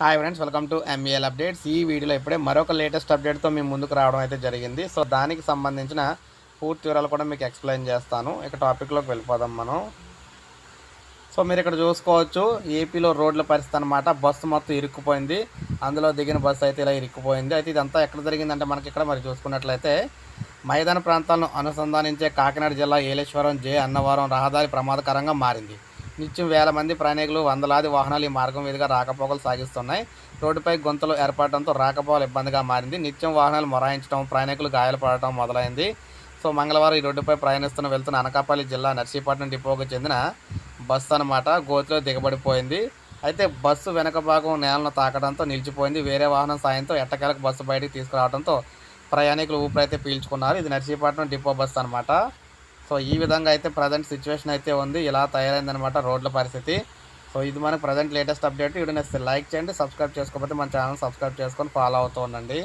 Hi friends, welcome to MEL updates. ఈ వీడియోలో ఇప్పుడే మరొక లేటెస్ట్ అప్డేట్తో మేము ముందుకు రావడం అయితే జరిగింది. సో దానికి సంబంధించిన పూర్తి వివరాలు కూడా మీకు ఎక్స్ప్లెయిన్ చేస్తాను. ఇక టాపిక్లోకి వెళ్ళిపోదాం మనం. సో మీరు ఇక్కడ చూసుకోవచ్చు, ఏపీలో రోడ్ల పరిస్థితి అనమాట. బస్సు మొత్తం ఇరుక్కుపోయింది. అందులో దిగిన బస్సు అయితే ఇలా ఇరుక్కుపోయింది. అయితే ఇదంతా ఎక్కడ జరిగిందంటే మనకి ఇక్కడ మరి చూసుకున్నట్లయితే మైదాన ప్రాంతాలను అనుసంధానించే కాకినాడ జిల్లా ఏలేశ్వరం అన్నవరం రహదారి ప్రమాదకరంగా మారింది. నిత్యం వేల మంది ప్రయాణికులు, వందలాది వాహనాలు ఈ మార్గం మీదుగా రాకపోకలు సాగిస్తున్నాయి. రోడ్డుపై గుంతలు ఏర్పడటంతో రాకపోకలు ఇబ్బందిగా మారింది. నిత్యం వాహనాలు మొరాయించడం, ప్రయాణికులు గాయాలు మొదలైంది. సో మంగళవారం ఈ రోడ్డుపై వెళ్తున్న అనకాపల్లి జిల్లా నర్సీపట్నం డిపోకు చెందిన బస్సు అనమాట గోతిలో దిగబడిపోయింది. అయితే బస్సు వెనక భాగం నేలను తాకడంతో నిలిచిపోయింది. వేరే వాహనం సాయంతో ఎట్టకేలకు బస్సు బయటికి తీసుకురావడంతో ప్రయాణికులు ఊపిరైతే పీల్చుకున్నారు. ఇది నర్సీపట్నం డిపో బస్సు అనమాట. సో ఈ విధంగా అయితే ప్రజెంట్ సిచ్యువేషన్ అయితే ఉంది. ఇలా తయారైందనమాట రోడ్ల పరిస్థితి. సో ఇది మనకు ప్రజెంట్ లేటెస్ట్ అప్డేట్. వీడియో నచ్చితే లైక్ చేయండి, సబ్స్క్రైబ్ చేసుకోకపోతే మన ఛానల్ సబ్స్క్రైబ్ చేసుకొని ఫాలో అవుతూ ఉండండి.